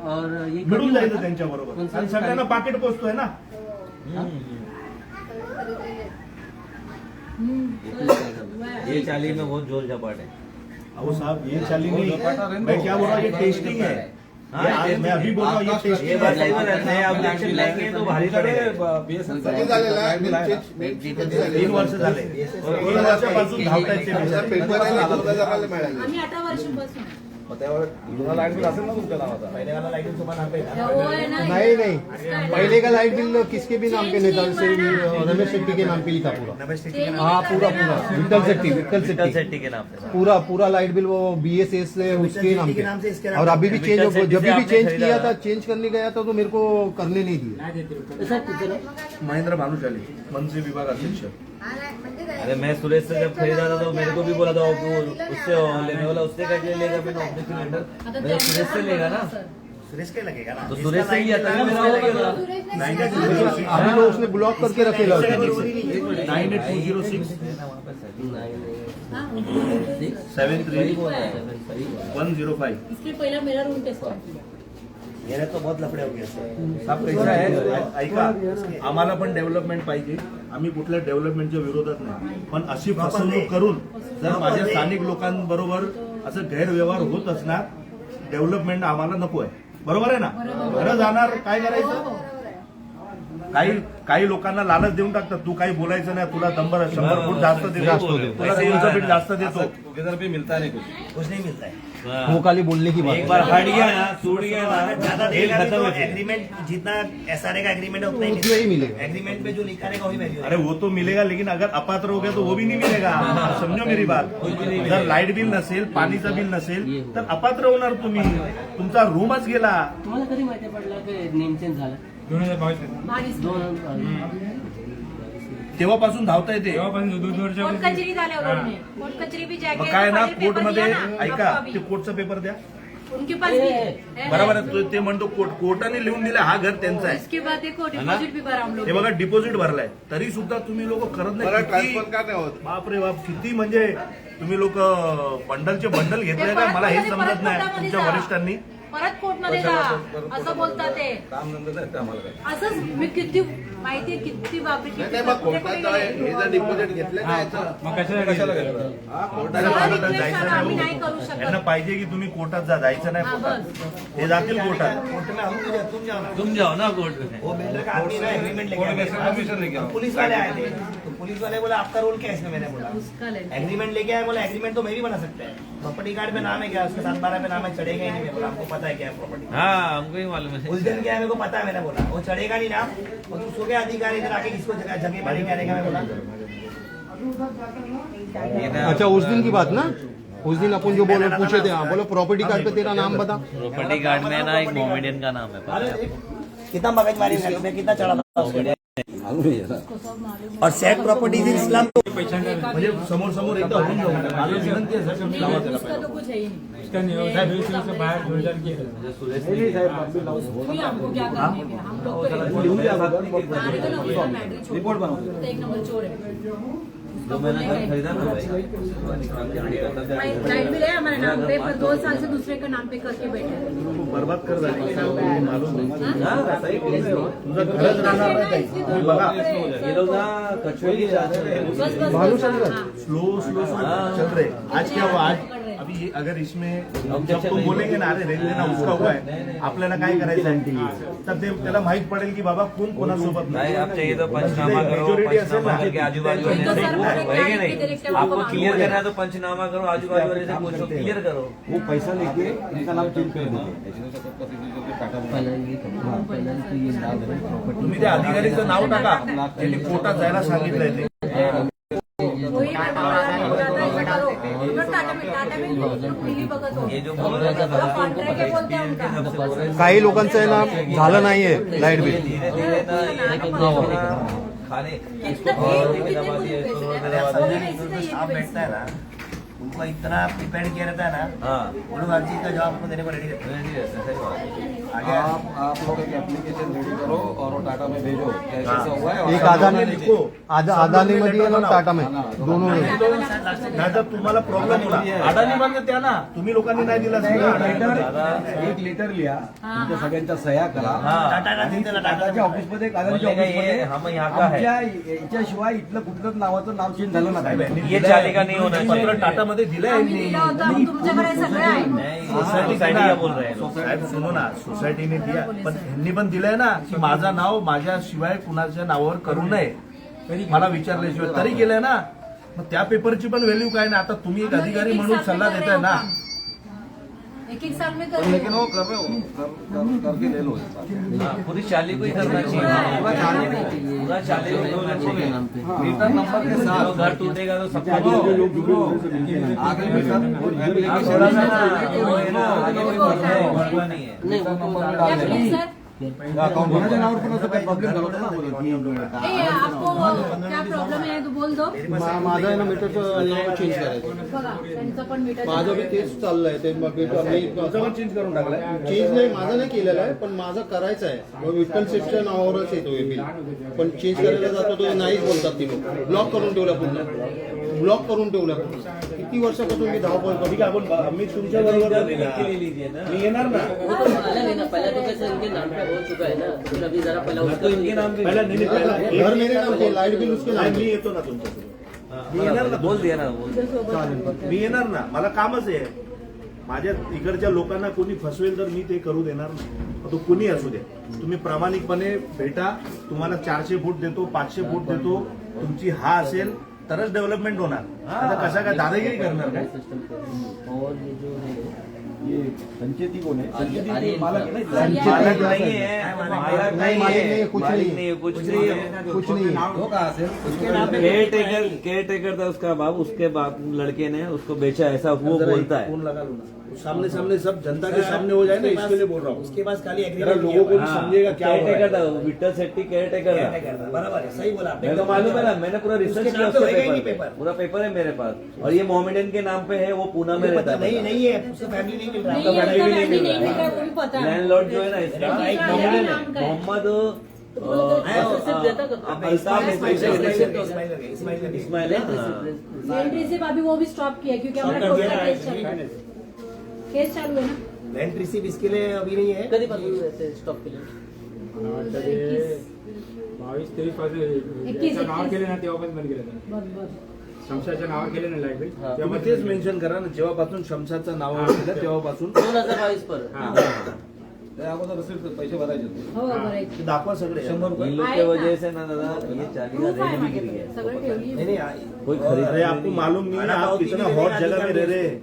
और ये मिळून जायचं त्यांच्या बरोबर आणि सगळ्यांना पाकिट पोचतोय ना ये चाली में बहुत जोर झपाट है अहो साहब ये चाली नहीं मैं क्या बोल रहा हूँ ये टेस्टिंग है ये आज मैं अभी बोल रहा हूँ ये ये टेस्टिंग बात सही है बात है नए ऑब्जेक्शन लेंगे तो भारी पड़ेगा कधी झालेलं आहे बिल चेंज कधी झालेलं 3 वर्ष झाले 3 वर्षापासून धावतायत ते आहे? बिल्डर. पेपर आहे ना 2000 मिळाले आम्ही 18 वर्षापासून मग त्यावर जुना लाईट बिल असेल ना तुमच्या नावाचा महिन्याला लाईटिंग तुम्हाला आणता येईल. वो है ना नहीं नहीं पहले का लाइट बिल किसके भी नाम पे नहीं था जैसे रमेश शेट्टी के नाम पे ही था पूरा रमेश टेक्की का हाँ पूरा पूरा विठल शेट्टी विठल शेट्टी के नाम पे पूरा पूरा लाइट बिल वो BSS से उसके नाम के नाम से पे इसके नाम और अभी भी विठल चेंज शेट्टी जब से भी आपने चेंज खरीदा किया था? था चेंज करने गया था तो मेरे को करने नहीं दिए नाही देते रुपये. सर किती ना महेंद्र भानुशाली मंत्री विभाग अध्यक्ष अरे मैं सुरेश से जब खरीदा था तो मेरे को भी बोला था वो उससे लेने वाला उससे कैसे लेगा मैंने ऑब्जेक्शन लेटर आता मैं सुरेश से लेगा ना सर सुरेश के लगेगा ना तो सुरेश से ही आता है, मेरा वो लगेगा। अभी तो उसने ब्लॉक करके रखेला होता 98206 हाँ, 73105 इसके पहिला मेरा रूम टेस्ट मेरे तो बहुत लफड़े हो गए इससे। साहेब कैसा आहे ऐका आम्हाला पण डेव्हलपमेंट पाहिजे आम्ही कुठल्या डेव्हलपमेंटच्या विरोधात नाही पण अशी फसवणूक करून जर माझ्या स्थानिक लोकांबरोबर असं गैरव्यवहार होत असणार डेव्हलपमेंट आम्हाला नको आहे बरोबर आहे ना खरं जाणार काय करायचं काही लोकांना लालच देऊन टाकतात तू काही बोलायचं नाही तुला 100 फूट जास्त देतो तुला तुमचं बीट जास्त देतो टुगेदर भी मिलता नहीं कुछ नहीं मिलता है वो खाली बोलने की एक बात बार हट गया ना टूट गया ना ज्यादा खेल देगा भी खत्म तो है एग्रीमेंट जितना एसआरए का एग्रीमेंट है उतना उतना ही ही मिलेगा। एग्रीमेंट पे जो लिखा रहेगा वही वैल्यू अरे वो तो मिलेगा लेकिन अगर अपात्र हो गया तो वो भी नहीं मिलेगा समझो मेरी बात जर लाईट बिल नसेल पाणीचं बिल नसेल तर अपात्र होणार तुम्ही तुमचा रूमच गेला तुम्हाला कधी माहिती पडलं की नेम चेंज झालं 2022 तेव्हापासून धावता येते तेव्हापासून 2 वर्ष कोर्ट कचेरी झाल्या उन्होंने कोर्ट कचेरी भी जाके मग काय ना फाइल पेपर कोर्टमध्ये दिया ना, ऐका आपका भी। ते कोर्टचा पेपर द्या उनके पास भी है बरोबर आहे ते म्हणतो कोर्टाने लिहून दिलं हा घर त्यांचा आहे इसके बाद देखो डिपॉजिट भी भरा हम लोग हे बघा डिपॉझिट भरलाय तरी सुद्धा तुम्ही लोक करत नाही किती- ट्रान्सफर का नाही होत बापरे बाप किती म्हणजे तुम्ही लोक बंडलचे बंडल घेतले का मला हेच समजत नाही तुमच्या वरिष्ठांनी परत कोर्टमध्ये जा असं बोलतात ते काम नंतर नाही आम्हाला काय असंच मी किती माहितीये किती बापरे किती नाही, मग कोर्टात जाऊन हे जर डिपॉझिट घेतले काय तर मग कशाला कशाला गेलं? घेतलं? हा, कोर्टात सगळं कोर्टाला request जायचं करा, आम्ही नाही नाही करू हो. शकत. यांना पाहिजे की तुम्ही कोर्टात जा जायचं नाही हा, कोर्टात हे जातील कोर्टात कोर्ट में हम भी जाए, तुम जाओ ना तुम जाओ ना कोर्ट में वो बिल्डर का आदमी ना एग्रीमेंट लेके कोर्ट में आया। परमिशन लेके आओ। पुलिस वाले आए थे तो पुलिस वाले बोला आपका रोल क्या है इसमें मैंने बोला उसका लेना। एग्रीमेंट लेके आया बोला एग्रीमेंट तो मैं भी बना सकता है प्रॉपर्टी कार्ड पे नाम है क्या उसके 7/12 पे नाम है चढ़ेगा ही नहीं मैं बोला हमको पता है क्या है प्रॉपर्टी हाँ हमको ही मालूम है उस दिन क्या है मेरे को पता है मैंने बोला वो चढ़ेगा नहीं ना और तू सो गया अधिकारी इधर आके किसको जगह जगह मारी करेगा मैं बोला ये ना अच्छा उस दिन की बात ना उस दिन अपन जो बोलो पूछे थे हाँ बोलो प्रॉपर्टी कार्ड पे तेरा नाम बता प्रॉपर्टी कार्ड में ना एक मोमेडियन का नाम है पता है आपको? कितना मगज मारी मैं कितना चढ़ा था उसके और सेट प्रॉपर्टीज इन इस्लाम तो म्हणजे समोर समोर एकदा होऊन जाऊ माझी विनंती आहे सर तुम्ही लावा त्याला उसका तो कुछ है ही नहीं इसका नियोजन से बाहर 2000 की है। सुरेश ने उसकी हमको क्या करने में हम लोग तो आने दो ना उसका मैटर छोड़ रिपोर्ट बनाओ तो एक नंबर चोर है जो मैंने घर खरीदा ना भाई लाइट बिल है हमारे नाम पे पर 2 साल से दूसरे के नाम पे करके बैठे हैं। बर्बाद कर झाली मालूम नाही हाँ सही बोल रहे हो तुझं खरंच राहणार नाही ताई. तुम्ही बघा ये लोग ना कछुए की जात है बस बस हाँ। स्लो स्लो चल रहे आज क्या हुआ आज अभी ये अगर इसमें जब तुम बोलेंगे ना अरे रेल्वे ना उसका हुआ है आपल्याला काय करायचं आहे तर ते त्याला माहित पडेल की बाबा कोण कोणासोबत नहीं आप चाहिए तो पंचनामा करो मेजॉरिटी असेल पंचनामा ना करके आजू बाजू वाले तो से सर बोले पूछो, है कि गाड़ी पे नहीं director आपको को क्लियर करना है तो पंचनामा करो आजू बाजू वाले से पूछो क्लियर करो वो पैसा लेके इनका नाम चेंज कर देते पहिला ये करा. पहिला तू ये नाव आहे प्रॉपर्टी तुम्ही त्या अधिकारीचं नाव टाका त्यांनी कोर्टात जायला सांगितलंय ते वही मैं बोल रहा हूँ, टाटा इसे करो। उधर टाटा में टीवी बघत हो ये जो बोल रहे थे कॉन्ट्रैक्ट है बोलते हैं उनका काही लोकांचं आहे ना झालं नाहीये लाईट बिल धीरे धीरे ना खाने कितना कितने कुछ आप बैठता है ना उनको इतना प्रिपेयर किया रहता है ना हाँ वो लोग हर चीज का जवाब आपको देने को रेडी रहते ready रहता है, सही बात है। हैं आगे आप लोग एक एप्लीकेशन रेडी करो और वो टाटा में भेजो क्या कैसा हुआ है एक और अदानी लिखो. अदानी मध्ये आणि टाटा मध्ये दोनों में नाही तर तुम्हाला प्रॉब्लेम होणार अडाणी बांधलं त्या ना तुम्ही लोकांनी नाही दिला एक लेटर लिहा तुमच्या सगळ्यांच्या सह्या करा हाँ टाटा का दिन त्याला टाटाच्या टाटा ऑफिसमध्ये एक अदानीच्या बोलने का ये ऑफिसमध्ये हम यहाँ का है आमच्या याच्याशिवाय इथलं कुठलंच नावाचं नाव चेंज झालं ना पाहिजे ये चाली का नहीं होना पत्र चाहिए टाटामध्ये दिलंय आम्ही यांनी. दिला होता मग तुमच्याकडे सगळं आहे नहीं सोसाइटी का बोल रहे हैं लोग। साहेब सुनो ना सोसायटीने दिया पण यांनी पण दिलंय ना की माझं नाव माझ्याशिवाय कुणाच्या नावावर करू नये मला विचारल्याशिवाय तरी केलंय ना मग त्या पेपरची पण व्हॅल्यू काय ना आता तुम्ही एक अधिकारी म्हणून सल्ला देताय ना एक साल में कर लेकिन वो कर रहे हो करके ले लो हाँ, पूरी चाली को ही करना चाहिए पूरा चाली को करना चाहिए मीटर नंबर के साथ जो घर टूटेगा तो सबका आगे मीटर आप थोड़ा सा ना वो है ना आगे कोई बढ़ना नहीं है नाही नंबर में क्या डाल प्लीज देना सर कोणाच्या नावावर पण असं काही प्रॉब्लेम झाला होता ना ए, आपको क्या प्रॉब्लेम है तो बोल दो. माझं आहे ना मीटरचं नाव चेंज करायचं बघा त्यांचं पण मीटर माझं बी तेच चाललंय ते मग तुमचं पण चेंज करून टाकलाय. चेंज नाही माझं नाही केलेलं आहे पण माझं करायचं आहे मग विठ्ठल सेटच्या नावावरच येतो हे बिल पण चेंज करायला जातो तो नाहीच बोलतात ती लोक ब्लॉक करून ठेवल्या पूर्ण ब्लॉक करून ठेवल्या पूर्ण किती वर्षापासून मी धावपळ करतो. ठीक आहे आपण मी तुमच्या बरोबर मी येणार ना. वो तो अलग है ना, पहला तो कैसे इनके नाम पे हो चुका है ना, फिर अभी जरा पहला उसका इनके नाम पे पहिला नाही, पहिला घर मेरे नाम पे लाईट बिल उसके नाम नाही, पे. मी येतो ना तुमच्यासोबत. मी येणार ना. बोल दिया ना बोल मी येणार ना. मला कामच आहे. माझ्या इकडच्या लोकांना कोणी फसवेल तर मी ते करू देणार नाही. तो कुणी असू द्या. तुम्ही प्रामाणिकपणे भेटा. तुम्हाला 400 फूट देतो, 500 फूट देतो. तुमची हा असेल तरच डेव्हलपमेंट होणार. आता कशा काय दादागिरी करणार काय. और ये जो है संचेती कोण आहे आर्यन मालक आहे ना आर्यन. मालक नहीं है मालक नहीं, मालिक नहीं है, कुछ मालिक नहीं। नहीं है कुछ नहीं है कुछ नहीं है. तो कहाँ से केयर टेकर था उसका बाप, उसके बाप लड़के ने उसको बेचा, ऐसा वो बोलता है. फोन लगा लो ना. सामने सामने सब जनता के सामने हो जाए ना, इसके लिए बोल रहा हूँ. उसके पास खाली जरा एग्रीमेंट लोगों को भी समझेगा क्या हो केयर रहा टेकर है. था वो, विठल शेट्टी केयर टेकर था. बराबर है, सही बोला आपने. मेरे को मालूम है ना, मैंने पूरा रिसर्च उसके किया नाम पे उसके होएगा ही नहीं पेपर पेपर. पे. पूरा पेपर है मेरे पास. और ये मोहम्मदन के नाम पे है, वो पूना में रहता नहीं है. नहीं है, उसका फैमिली नहीं मिल रहा. नहीं है, family उसका नहीं family मिल नहीं रहा मिल रहा, वो भी पता है. लैंडलॉर्ड जो है ना इसका इसका मोहम्मदन नाम है, का है. मोहम्मद सिर्फ देता का अल्ताफ इस्माइल इस्माइल है. सेंट्री से अभी वो भी स्टॉप किया क्योंकि हमारा कोर्ट का केस चल रहा है. केस चालू है ना. लैंड रिसीव इसके लिए अभी नहीं है. कधीपासून स्टॉप केलं. 22-23 पासून 21. नाव केले ना तेव्हापासून बंद केलं होतं. बरोबर. शमशाच्या नावावर केले ना लाईट बिल हा. तुम्ही तेच मेन्शन करा ना. जेव्हापासून शमशाचं नाव दिलं तेव्हापासून 2022 पर त्या अगोदर रसीद पैसे भरायचे होते. हो बरोबर आहे. ते दाखवा सगळे. 100 रुपये. इन लोग के वजह से ना दादा ये 40 का रेट भी गिर गया. सगळं ठेवली. नहीं नहीं कोई खरीद अरे आपको मालूम नहीं है आप कितना हॉट जगह में रह रहे हैं.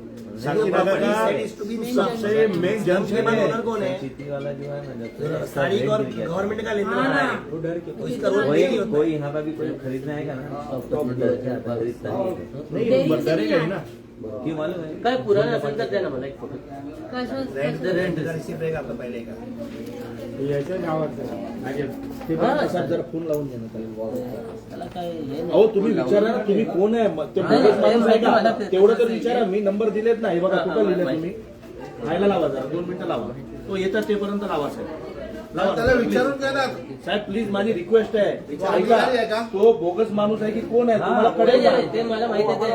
साक्षी नगर का सबसे मेन जंक्शन उसके बाद है. ओनर कौन है? सिटी वाला जो है ना जब से उसका सारी रेट गिर गया. गवर्नमेंट का लेन हाँ ना. तो इसका रोल नहीं होता. कोई यहाँ पे भी कोई खरीदने आएगा ना तो खरीदता नहीं. नहीं डरेगा ही ना. क्यों मालूम है? काय पुराण असेल तर द्या ना मला एक फोटो. रेंट का रिसीव रहेगा आपका पहले का. याच्या नावावर ते पण तसा जरा फोन लावून द्या ना त्याला. त्याला काय हे नाही. अहो तुम्ही विचारा ना तुम्ही कोण आहे. ते बोगस माणूस आहे का? तेवढं तर विचारा. मी नंबर दिलेत ना. हे बघा कुठं लिहिलं तुम्ही. खायला लावा जरा 2 मिनिटं लावा. तो येतात तेपर्यंत लावा साहेब. लावा. त्याला विचारून द्या ना. साहेब प्लीज माझी रिक्वेस्ट आहे. अधिकारी आहे का? तो बोगस माणूस आहे की कोण आहे तुम्हाला पुढे कळेल जे का? आहे ते मला माहिती आहे ते.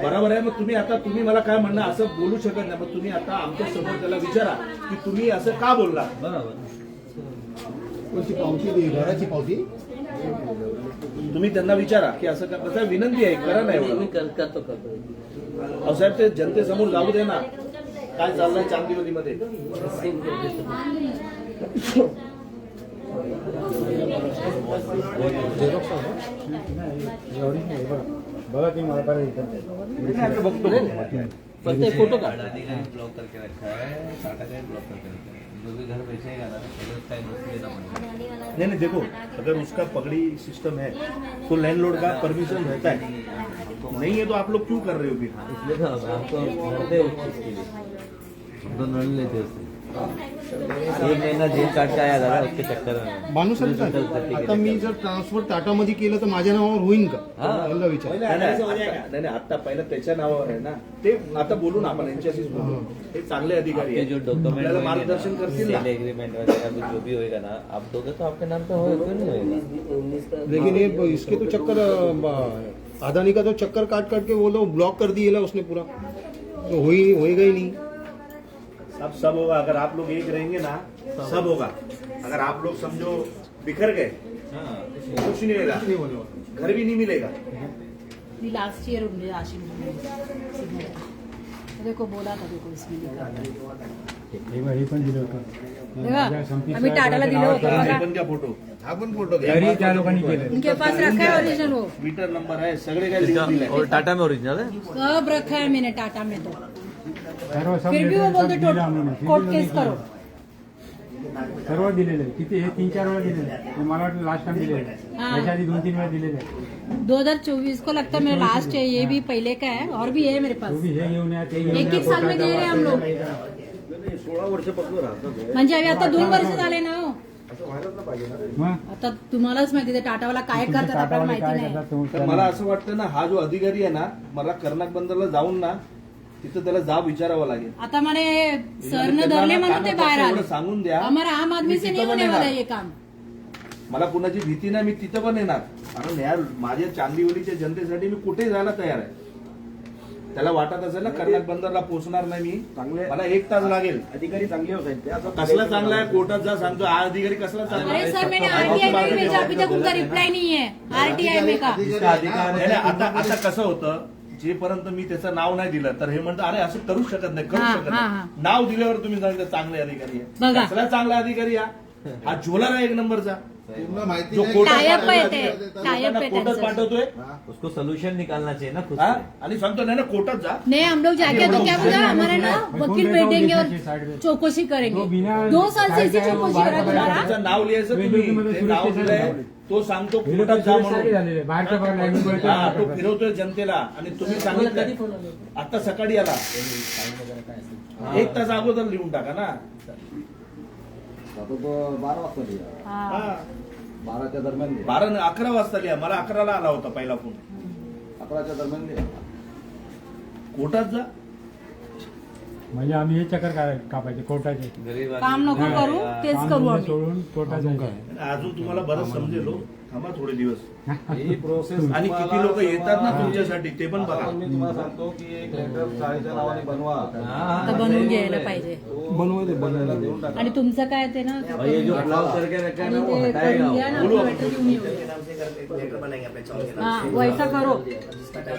बरोबर आहे. मग तुम्ही आता तुम्ही मला काय म्हणणं असं बोलू शकत नाही. मग तुम्ही आता आमच्या समोर त्याला विचारा की तुम्ही असं का बोलला. कोणती पावती दे, घराची पावती. तुम्ही त्यांना विचारा की असं का. कसं आहे, विनंती आहे करा नाही मी एवढं. करतो. अहो साहेब ते जनतेसमोर जाऊ दे ना. काय चाललंय चांदिवलीमध्ये. बघा तुम्ही मला परत बघतो. फक्त एक फोटो काढ. ब्लॉक करके रखा है, टाटा का ब्लॉक करके रखा है. जो भी घर बेचेगा ना तो उसका इन्वेस्ट लेना पड़ेगा. नहीं देखो अगर उसका पगड़ी सिस्टम है तो लैंडलॉर्ड का परमिशन रहता है. नहीं है तो आप लोग क्यों कर रहे हो फिर. इसलिए तो हमको भरते हैं उस चीज के लिए. हम तो नल लेते उससे. 1 महीना जेल काट के आया दादा उसके चक्कर में. माणूस साहेब, आता मी जर ट्रान्सफर टाटा मध्ये केलं तर माझ्या नावावर होईल का? यांना विचार. नाही आता पहिलं त्याच्या नावावर आहे ना. ते आता बोलू ना आपण यांच्याशीच बोलू. हे चांगले अधिकारी आपके जो आहेत. डॉक्यूमेंट आपल्याला मार्गदर्शन करतील ना. सेल एग्रीमेंट वगैरह जो भी होएगा ना आप दोगे तो आपके नाम पे होगा, क्यों नहीं होएगा. 19 का लेकिन ये इसके तो चक्कर अदानी का तो चक्कर काट काट के वो लोग ब्लॉक कर दिया उसने पूरा. तो होएगा ही नहीं. सब होगा. अगर आप लोग एक रहेंगे ना सब होगा. अगर आप लोग समझो बिखर गए कुछ नहीं होगा. घर भी नहीं मिलेगा. मी लास्ट ईयर उनके आशिम देखो बोला था देखो इसमें लिखा था. हे पण दिलं होतं. देखा आम्ही टाटाला दिलं होतं हे बघा. पण क्या फोटो. हा पण फोटो घ्या. तरी त्या लोकांनी केलं. उनके पास रखा है ओरिजिनल वो. मीटर नंबर है सगळे काय लिहून दिलंय. और टाटा में ओरिजिनल है. सब रखा है मैंने टाटा में तो. सर्व सब फिर भी वो लेटर बोलते सब दिलं आम्ही. कोर्ट केस करो. सर्व दिलेलं आहे. किती हे 3-4 वेळा दिलेलं आहे. हे मला वाटतं लास्ट टाइम दिलेलं आहे. हाँ. त्याच्या आधी 2-3 वेळा दिलेलं आहे. 2024 को लगता है मेरा लास्ट है. ये भी पहले का है और भी है मेरे पास. तो भी हे घेऊन या ते घेऊन या. 1-1 साल में दे रहे हैं हम लोग. 16 वर्षापासून राहतात म्हणजे आम्ही आता 2 वर्ष झाले ना हो. असं व्हायलाच नाही पाहिजे ना रे. मग आता तुम्हालाच माहिती ते टाटावाला काय करतात आपल्याला टाटावाले माहिती काय नाही. करतात तर मला असं वाटतं ना, हा जो अधिकारी आहे ना, मला कर्नाक बंदरला जाऊन ना तिथं त्याला जाब विचारावा लागेल. आता म्हणे सरनं त्यांना धरले ना म्हणून ते बाहेर एवढं आले. सांगून द्या. हमारा आम आदमी से मी नहीं तिथं पण होने वाला येणार. ये काम. मला कुणाची भीती नाही, मी तिथं पण येणार. कारण या माझ्या चांदिवलीच्या जनतेसाठी मी कुठे जायला तयार आहे. त्याला वाटत असेल ना कर्नाक बंदरला पोहोचणार नाही मी, चांगले मला 1 तास लागेल. अधिकारी चांगले होत आहेत ते असं कसला चांगला आहे, कोर्टात जा सांगतो हा अधिकारी कसला चांगला अरे आहे. सर मैंने आरटीआई में भेजा, अभी तक उनका रिप्लाई नहीं है आरटीआई में का. नाही, नाही, आता कसं होतं, जेपर्यंत मी त्याचं नाव नाही दिलं तर हे म्हणतं अरे असं करू शकत नाही, करू हा, शकत हा, नाही. नाव दिल्यावर तुम्ही सांगितलं चांगले अधिकारी आहे. बघा. कसला चांगला अधिकारी हा झोलार आहे 1 नंबरचा, पूर्ण माहिती जो नाही. कोर्टात टायप आहे ते. पाठवतोय, टायप आहे लोकांना कोर्टात त्यांचं. पाठवतोय उसको सोल्यूशन निकालना चाहिए ना खुद हा? से. आणि सांगतो नाही ना कोर्टात जा. नहीं हम लोग जाके तो क्या बोला हमारा ना वकील बैठेंगे और चौकसी करेंगे. तो बिना 2 साल से इसी साइड चौकसी बाहर करा का तुम्हारा. त्याचं नाव लिहायचं वेगवेगळी तुम्ही, मध्ये ते नाव सुरक्षित दिलंय, झाले. तो सांगतो हे कोर्टात लोक जा सुरक्षित म्हणून. झालेले. बाहेरच्या हा, बाहेर language मध्ये हा, तो करतात. फिरवतोय जनतेला आणि तुम्ही कधी सांगितलं फोन आला? आता सकाळी आला. काय असेल? 1 तास अगोदर लिहून टाका ना. आता तो 12 वाजता लिहा. हा. 12च्या दरम्यान लिहा. 12 नाही, 11 वाजता लिहा. मला 11ला आला होता पहिला फोन. 11च्या दरम्यान लिहा. कोर्टात जा. म्हणजे आम्ही हे चक्कर कापायचे कोर्टाचे गरीब काम नको आदमी करू का- तेच काम करू धंदे आम्ही. सोडून कोर्टात जायचं. अजून तुम्हाला बरंच समजेल हो. थांबा थोडे दिवस. ही प्रोसेस आणि किती लोक येतात ना तुमच्यासाठी ते पण बघा. मी तुम्हाला सांगतो की एक लेटर चाळीच्या नावाने बनवा. आता बनवून घ्यायला पाहिजे. बनवायला देऊन टाका. आणि तुमचं काय ते ना और ये जो ब्लॉक करके रखा है आणि ना वो ते हटाएगा करून वो. घ्या ना बोलो. आपलं लेटर घेऊन येऊ. के नाम से करके लेटर बनाएंगे अपने चौक के नाम हाँ वैसा करो. जिसका टाटा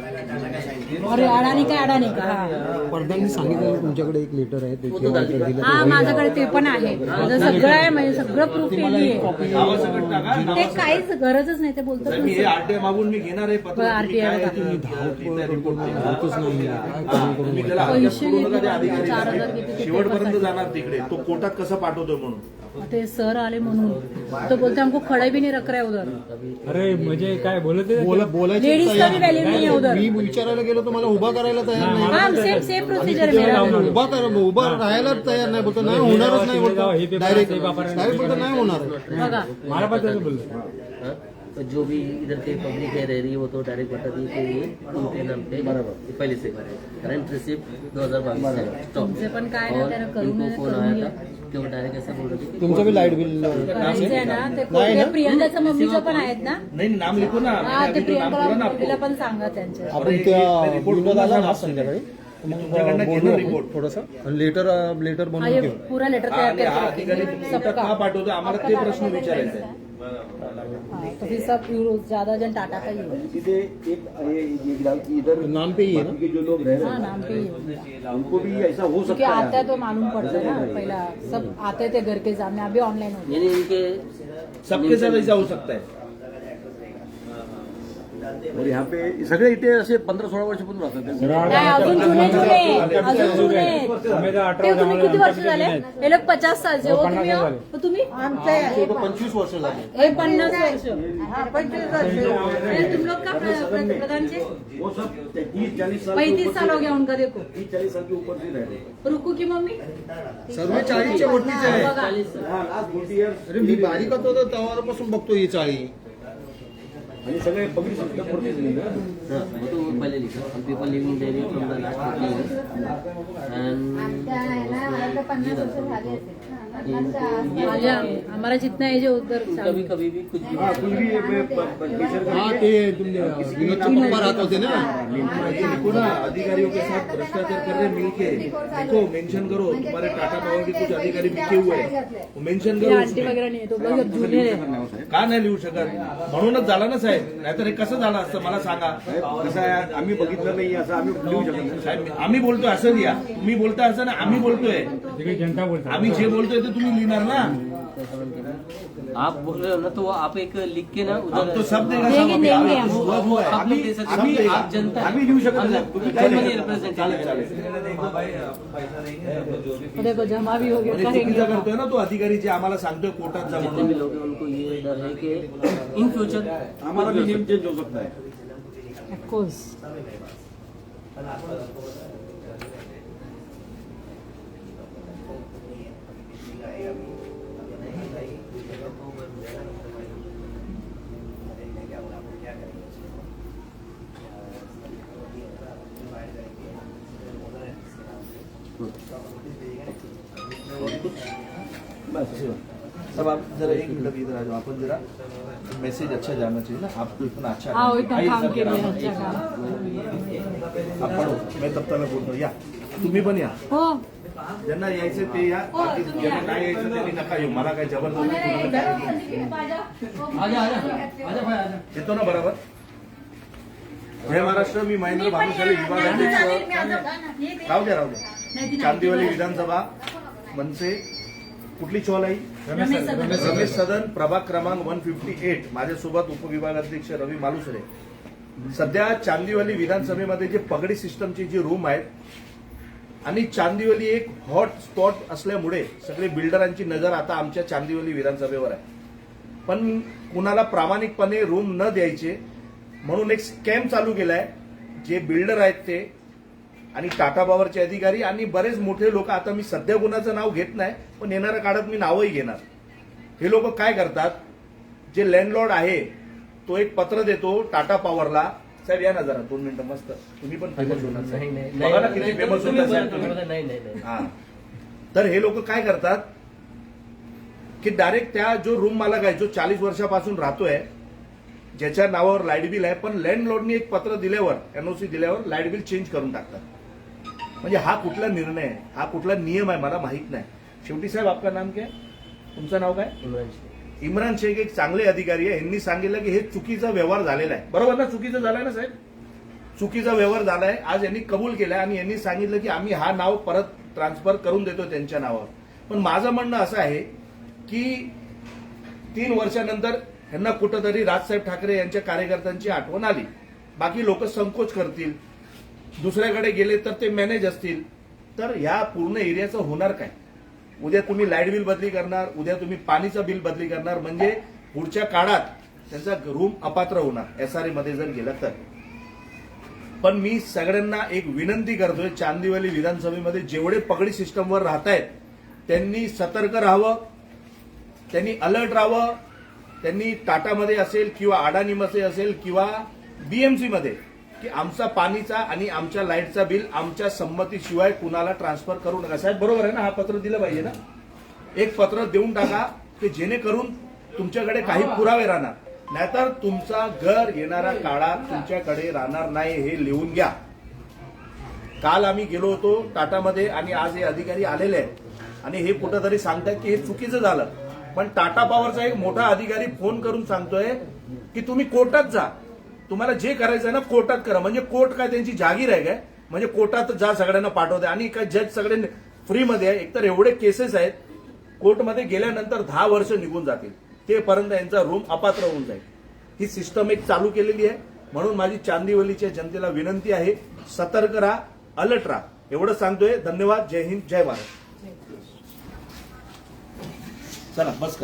का साइन. अरे अडाणी काय अडाणी का. हा. प्रधाननी सांगितलं तुमच्याकडे एक लेटर आहे फोटो दाखल. हा माझ्याकडे ते पण आहे. माझं सगळं आहे म्हणजे सगळं प्रूफ केली आहे. नावासकट टाका. ते नावासकट. काहीच गरजच नाही ते बोलतात साहेब, मी हे आरटीआय मागून मी घेणार आहे पत्र. बरं, तुम्ही काय RTI आहे ते ला तिथे report द्या. होतच नाही. हा, तुम्ही त्याला पैसे अटक करू नका त्या घेतले, 4,000 घेतले, अधिकारी ते शेवटपर्यंत पेपर जाणार तिकडे. तो कोर्टात कसं पाठवतोय म्हणून. ते सर आले म्हणून तो बोलते हमको खड़े भी नहीं रख रहे उधर. अरे म्हणजे काय बोलत आहे? बोलायची लेडीज का भी वैल्यू नहीं है उधर. मी विचारायला गेलो तर मला उभा करायला तयार नाही. हाँ सेम सेम प्रोसीजर है मेरा. उभा राहायला तयार नाही बोलतो नाही होणारच नाही बोलतो हे पेपर डायरेक्ट हे पेपर आहे. डायरेक्ट बोलतो नाही होणार. बघा मला पण तसं बोललो. हाँ? तो जो भी इधर के पब्लिक है रह रही है वो तो डायरेक्ट बता दी कि ये उनके नाम पे बराबर पहले से करंट रिसिप्ट 2022 से स्टॉप. तुमचे पण काय ना और त्यानं इनको करून फोन करून आया घ्या. था कि वो डायरेक्ट ऐसे बोल रहे थे कि तुमचं बी लाईट बिल करायचं आहे ना ते कोणत्या प्रियंकाचं मम्मीचं पण आहेत ना. नाही नाम लिखो ना. हा ते अभी तो नाम बोला ना प्रियंकाला आपको. पण सांगा त्यांचे. आपण त्या रिपोर्ट विनोद आला ना बोला संध्याकाळी तुमच्याकडनं घेणं बोलू रिपोर्ट. थोडंसं लेटर हा बनवून ये घेऊ. पूरा लेटर हा, तैयार आणि हा करके अधिकारी रखेंगे. कोर्टात का पाठवतो आम्हाला ते प्रश्न विचारायचे आहे. हाँ, तो फिर सब ज्यादा जन टाटा का ही है. इथे एक इधर नाम पे ही है ना? बाकी के जो लोग रह रहे हाँ नाम पे ही है. हैं उनको भी ऐसा हो क्योंकि सकता आता है. है तो मालूम पड़ता है ना. पहला सब आते थे घर के सामने अभी ऑनलाइन हो गया. यानी इनके सबके साथ ऐसा हो सकता है. और यहाँ पे सगळे इथे असे 15-16 वर्षापासून राहतात. नाही अजून जुने अजून जुने. आम्ही तर 18 ते तुम्ही किती वर्ष आम्हाला झाले. हे लोक 50 सालचे हो तुम्ही हो? हो तुम्ही आमचे 25 वर्ष झाले. हे 50 वर्ष. 25 वर्ष. आणि तुम लोग का प्रधान जी वो सब 30-40 साल 35 साल हो गया उनका देखो. 30-40 साल के ऊपर से रह रहे हैं. रुकू की मम्मी सर्व 40च्या वरतीच आहे. बघा. हाँ, last 40 years. अरे मी बारीक होतो तेव्हापासून बघतो ही चाळी. आणि सगळे पब्लिक सिस्टम वरतीच लिहिलं. वो तो पहले लिखा हम people living daily from the last 50 years आले हमारा जितना है जो उधर कभी कभी भी कुछ भी हाँ, कुछ भी पेशर हा ते विनोदचे पप्पा राहत होते ना. देखो ना अधिकारियों के साथ भ्रष्टाचार कर रहे मिलके. देखो मेंशन करो तुम्हारे टाटा पावर के कुछ अधिकारी लिखे हुए हैं वो मेंशन करो आंटी उसमें. वगैरह नहीं है तो लोग अब जूनियर है. का नाही लिहू शकत. म्हणूनच झालं ना साहेब. नाहीतर हे कसं झालं असतं मला सांगा. कसं आहे आम्ही बघितलं नाही असं आम्ही लिहू शकत नाही. साहेब आम्ही बोलतोय असं लिहा. तुम्ही बोलताय असं ना आम्ही बोलतोय. तिकडे जनता बोलतात. आम्ही जे बोलतोय ते तुम्ही लिहिणार ना. आप बोल रहे हो ना तो आप एक लिख के ना हम उधर तो सब देगा देंगे, सब. देंगे अभी हम. वो है. आप लोग दे सकते आम्ही- हो. आप जनता है. आम्ही लिहू शकत नाही. तुम्ही काय जर्मनी लिहिलं? रिप्रेझेंटेटिव्ह देखो जमा भी हो गया म्हणजे चुकीचा करेंगे. करतोय ना तो अधिकारी जे आम्हाला सांगतोय कोर्टात जा जितने भी म्हणून. लोग हैं उनको ये डर है कि इन फ्यूचर आम्हाला भी नेम चेंज हो सकता है. Of course. बस सब आप जरा एक मिनट इधर आ जाओ, अपन जरा मैसेज अच्छा जाना चाहिए ना, आपको इतना अच्छा हाँ, काम इतना आइए, काम सब केलं जरा। अच्छा काम. आप पढ़ो, मैं तब तक बोलतो या तुम्ही पण या, हो ज्यांना यायचं ते या, हो, बाकी तुम्ही ज्यांना या. नाही यायचं त्यांनी नका येऊ, मला काय जबरदस्ती येतो ना बरोबर. जय महाराष्ट्र. मी महेंद्र भानुशाली विभागाध्यक्ष. राहू द्या चांदीवाली विधानसभा मनसे. कुठली चोल आई? रमेश सदन, प्रभाग क्रमांक 158. माझ्यासोबत उपविभागाध्यक्ष रवी मालुसरे. सध्या चांदीवाली विधानसभेमध्ये जे पगडी सिस्टमची जी रूम आहेत आणि चांदीवाली एक हॉट स्पॉट असल्यामुळे सगळे बिल्डरांची नजर आता आमच्या चांदीवाली विधानसभेवर आहे. पण कुणाला प्रामाणिकपणे रूम न द्यायचे म्हणून एक स्कॅम चालू केलाय. जे बिल्डर आहेत ते आणि टाटा पॉवरचे अधिकारी आणि बरेच मोठे लोक, आता मी सध्या कुणाचं नाव घेत नाही पण येणाऱ्या काळात मी नावही घेणार. हे लोक काय करतात, जे लँडलॉर्ड आहे तो एक पत्र देतो टाटा पॉवरला. साहेब या ना जरा 2 मिनिटं, मस्त तुम्ही पण फेमस होणार नाही साहेब. नाही बघा ना किती फेमस तुम्ही होतात बोला, साहेब तुम्ही तुम्ही. बोला, नाही नाही नाही. हा, तर हे लोक काय करतात की डायरेक्ट त्या जो रूम मालक आहे, जो 40 वर्षापासून राहतोय, ज्याच्या नावावर लाईट बिल आहे, पण लँडलॉर्डनी एक पत्र दिल्यावर, एनओसी दिल्यावर लाईट बिल चेंज करून टाकतात. म्हणजे हा कुठला निर्णय आहे, हा कुठला नियम आहे मला माहित नाही. शेवटी साहेब आपका नाम काय? तुमचं नाव काय? इम्रान शेख. इम्रान शेख एक चांगले अधिकारी आहे. यांनी सांगितलं की हे चुकीचा व्यवहार झालेला आहे. बरोबर ना? चुकीचं झालंय ना साहेब? चुकीचा व्यवहार झालाय. आज यांनी कबूल केलाय आणि यांनी सांगितलं की आम्ही हा नाव परत ट्रान्सफर करून देतो त्यांच्या नावावर. पण माझं म्हणणं असं आहे की 3 वर्षानंतर यांना कुठंतरी राजसाहेब ठाकरे यांच्या कार्यकर्त्यांची आठवण आली. बाकी लोक संकोच करतील, दुसऱ्याकडे गेले तर ते मॅनेज असतील. तर ह्या पूर्ण एरियाचं होणार काय? उद्या तुम्ही लाईट बिल बदली करणार, उद्या तुम्ही पाणीचं बिल बदली करणार, म्हणजे पुढच्या काळात त्यांचा रूम अपात्र होणार एसआरए मध्ये जर गेलं तर. पण मी सगळ्यांना एक विनंती करतोय, चांदीवाली विधानसभेमध्ये जेवढे पगडी सिस्टमवर राहतायत त्यांनी सतर्क राहावं, त्यांनी अलर्ट राहावं. त्यांनी टाटामध्ये असेल किंवा अडानीमध्ये असेल किंवा बीएमसी मध्ये की आमचा पाणीचा आणि आमच्या लाईटचा बिल आमच्या संमतीशिवाय कुणाला ट्रान्सफर करू नका. साहेब बरोबर आहे ना? हा पत्र दिलं पाहिजे ना? एक पत्र देऊन टाका की जेणेकरून तुमच्याकडे काही पुरावे राहणार, नाहीतर तुमचा घर येणाऱ्या काळात तुमच्याकडे राहणार नाही. हे लिहून घ्या. काल आम्ही गेलो होतो टाटामध्ये आणि आज हे अधिकारी आलेले आहेत आणि हे कुठंतरी सांगतात की हे चुकीचं झालं. पण टाटा पॉवरचा एक मोठा अधिकारी फोन करून सांगतोय की तुम्ही कोर्टात जा, तुम्हाला जे करायचं आहे ना कोर्टात करा. म्हणजे कोर्ट काय त्यांची जागीर आहे काय? म्हणजे कोर्टात जा सगळ्यांना पाठवते आणि काय जज सगळे फ्रीमध्ये आहे. एकतर एवढे केसेस आहेत, कोर्टमध्ये गेल्यानंतर 10 वर्ष निघून जातील, तेपर्यंत यांचा रूम अपात्र होऊन जाईल. ही सिस्टम एक चालू केलेली आहे. म्हणून माझी चांदीवलीच्या जनतेला विनंती आहे, सतर्क राहा, अलर्ट राहा. एवढं सांगतोय. धन्यवाद. जय हिंद, जय भारत. चला बस.